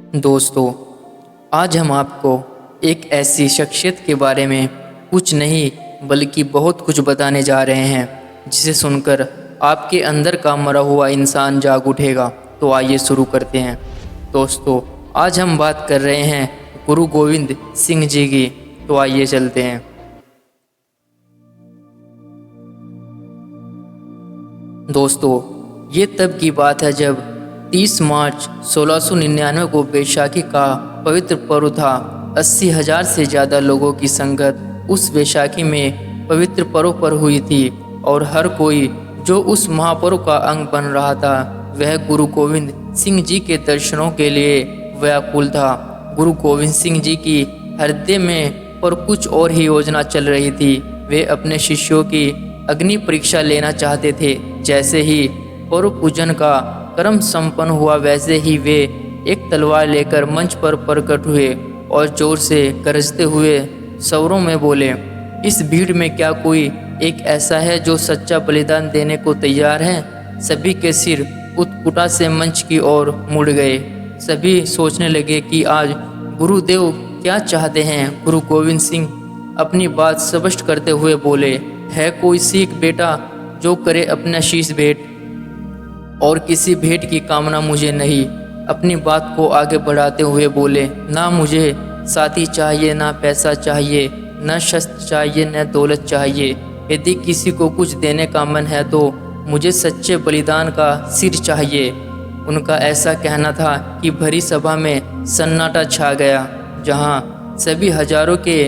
दोस्तों, आज हम आपको एक ऐसी शख्सियत के बारे में कुछ नहीं बल्कि बहुत कुछ बताने जा रहे हैं जिसे सुनकर आपके अंदर का मरा हुआ इंसान जाग उठेगा। तो आइए शुरू करते हैं। दोस्तों, आज हम बात कर रहे हैं गुरु गोविंद सिंह जी की। तो आइए चलते हैं। दोस्तों, ये तब की बात है जब 30 मार्च 1699 को बैसाखी का पवित्र पर्व था। 80,000 से ज़्यादा लोगों की संगत उस बैसाखी में पवित्र पर्व पर हुई थी और हर कोई जो उस महापर्व का अंग बन रहा था वह गुरु गोविंद सिंह जी के दर्शनों के लिए व्याकुल था। गुरु गोविंद सिंह जी की हृदय में पर कुछ और ही योजना चल रही थी। वे अपने शिष्यों की अग्नि परीक्षा लेना चाहते थे। जैसे ही पर्व पूजन का कर्म संपन्न हुआ वैसे ही वे एक तलवार लेकर मंच पर प्रकट हुए और जोर से गरजते हुए स्वरों में बोले, इस भीड़ में क्या कोई एक ऐसा है जो सच्चा बलिदान देने को तैयार है। सभी के सिर उत्कुटा से मंच की ओर मुड़ गए। सभी सोचने लगे कि आज गुरुदेव क्या चाहते हैं। गुरु गोविंद सिंह अपनी बात स्पष्ट करते हुए बोले, है कोई सिख बेटा जो करे अपना शीश भेंट, और किसी भेंट की कामना मुझे नहीं। अपनी बात को आगे बढ़ाते हुए बोले, ना मुझे साथी चाहिए, ना पैसा चाहिए, न शस्त्र चाहिए, न दौलत चाहिए। यदि किसी को कुछ देने का मन है तो मुझे सच्चे बलिदान का सिर चाहिए। उनका ऐसा कहना था कि भरी सभा में सन्नाटा छा गया। जहां सभी हजारों के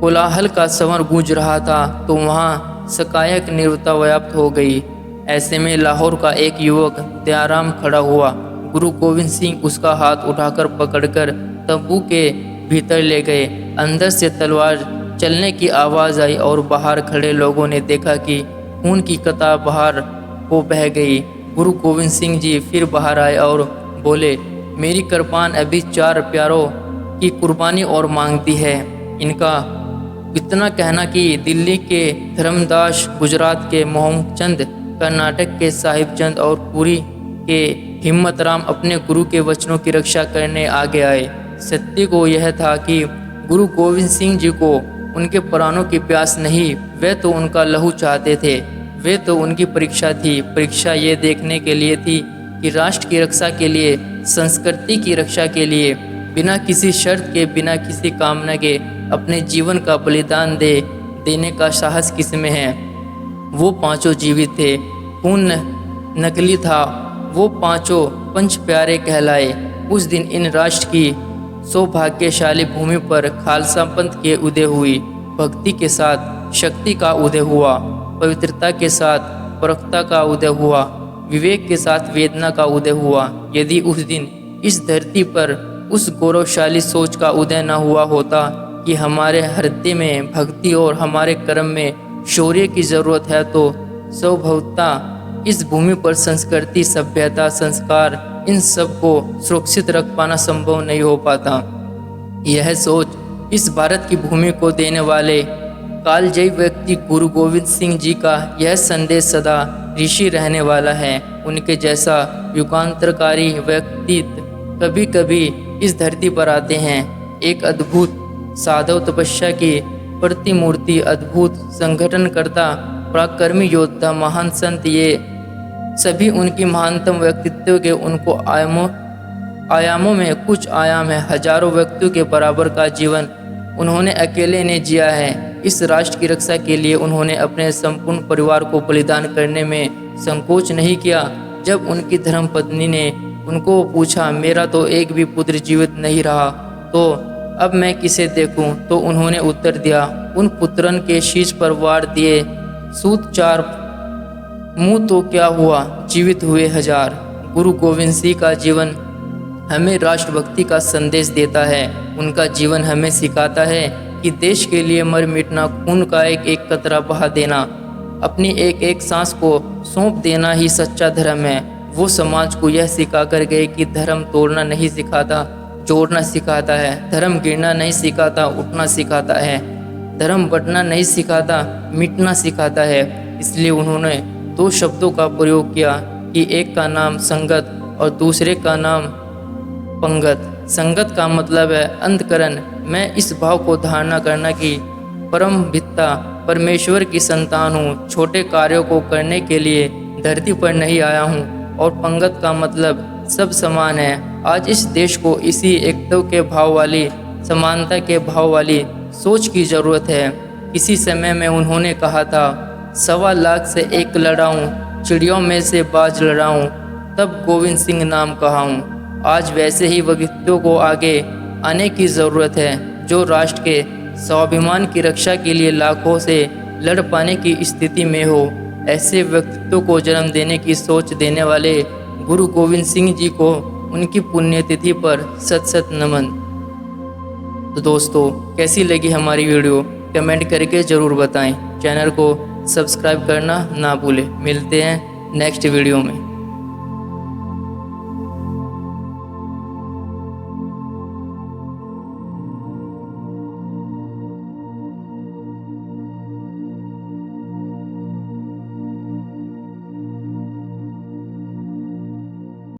कोलाहल का स्वर गूंज रहा था तो वहां सकायक नीरवता व्याप्त हो गई। ऐसे में लाहौर का एक युवक दयाराम खड़ा हुआ। गुरु गोविंद सिंह उसका हाथ उठाकर पकड़कर तंबू के भीतर ले गए। अंदर से तलवार चलने की आवाज़ आई और बाहर खड़े लोगों ने देखा कि खून की कतार बाहर को बह गई। गुरु गोविंद सिंह जी फिर बाहर आए और बोले, मेरी कृपान अभी 4 प्यारों की कुर्बानी और मांगती है। इनका इतना कहना कि दिल्ली के धर्मदास, गुजरात के मोहम्मदचंद, कर्नाटक के साहिबचंद और पुरी के हिम्मतराम अपने गुरु के वचनों की रक्षा करने आगे आए। सत्य को यह था कि गुरु गोविंद सिंह जी को उनके प्राणों की प्यास नहीं, वे तो उनका लहू चाहते थे। वे तो उनकी परीक्षा थी। परीक्षा ये देखने के लिए थी कि राष्ट्र की रक्षा के लिए, संस्कृति की रक्षा के लिए बिना किसी शर्त के, बिना किसी कामना के अपने जीवन का बलिदान देने का साहस किस में है। वो पांचों जीवित थे, खून नकली था। वो पांचों पंच प्यारे कहलाए। उस दिन इन राष्ट्र की सौभाग्यशाली भूमि पर खालसा पंथ के उदय हुई। भक्ति के साथ शक्ति का उदय हुआ, पवित्रता के साथ परखता का उदय हुआ, विवेक के साथ वेदना का उदय हुआ। यदि उस दिन इस धरती पर उस गौरवशाली सोच का उदय न हुआ होता कि हमारे हृदय में भक्ति और हमारे कर्म में शौर्य की जरूरत है, तो स्वभावतः इस भूमि पर संस्कृति, सभ्यता, संस्कार, इन सब को सुरक्षित रख पाना संभव नहीं हो पाता। यह सोच इस भारत की भूमि को देने वाले कालजयी व्यक्ति गुरु गोविंद सिंह जी का यह संदेश सदा ऋषि रहने वाला है। उनके जैसा युगांतरकारी व्यक्तित्व कभी कभी इस धरती पर आते हैं। एक अद्भुत साधव तपस्या की प्रतिमूर्ति, अद्भुत संगठनकर्ता, पराक्रमी योद्धा, महान संत, ये सभी उनकी महानतम व्यक्तित्व के उनको आयामों में कुछ आयाम है। हजारों व्यक्तियों के बराबर का जीवन उन्होंने अकेले ने जिया है। इस राष्ट्र की रक्षा के लिए उन्होंने अपने संपूर्ण परिवार को बलिदान करने में संकोच नहीं किया। जब उनकी धर्मपत्नी ने उनको पूछा, मेरा तो एक भी पुत्र जीवित नहीं रहा, तो अब मैं किसे देखूं, तो उन्होंने उत्तर दिया, उन पुत्रन के शीश पर वार दिए सूत 4 मुंह तो क्या हुआ, जीवित हुए 1000। गुरु गोविंद सिंह का जीवन हमें राष्ट्रभक्ति का संदेश देता है। उनका जीवन हमें सिखाता है कि देश के लिए मर मिटना, खून का एक एक कतरा बहा देना, अपनी एक एक सांस को सौंप देना ही सच्चा धर्म है। वो समाज को यह सिखा कर गए कि धर्म तोड़ना नहीं सिखाता, जोड़ना सिखाता है। धर्म गिरना नहीं सिखाता, उठना सिखाता है। धर्म बढ़ना नहीं सिखाता, मिटना सिखाता है। इसलिए उन्होंने 2 शब्दों का प्रयोग किया कि एक का नाम संगत और दूसरे का नाम पंगत। संगत का मतलब है अंतकरण मैं इस भाव को धारणा करना कि परम पिता परमेश्वर की संतान हूँ, छोटे कार्यों को करने के लिए धरती पर नहीं आया हूँ। और पंगत का मतलब सब समान है। आज इस देश को इसी एकत्व के भाव वाली, समानता के भाव वाली सोच की ज़रूरत है। किसी समय में उन्होंने कहा था, 1.25 लाख से एक लड़ाऊँ, चिड़ियों में से बाज लड़ाऊँ, तब गोविंद सिंह नाम कहाऊँ। आज वैसे ही व्यक्तित्व को आगे आने की ज़रूरत है जो राष्ट्र के स्वाभिमान की रक्षा के लिए लाखों से लड़ पाने की स्थिति में हो। ऐसे व्यक्तित्व को जन्म देने की सोच देने वाले गुरु गोविंद सिंह जी को उनकी पुण्यतिथि पर सत सत नमन। तो दोस्तों, कैसी लगी हमारी वीडियो कमेंट करके ज़रूर बताएं। चैनल को सब्सक्राइब करना ना भूलें। मिलते हैं नेक्स्ट वीडियो में।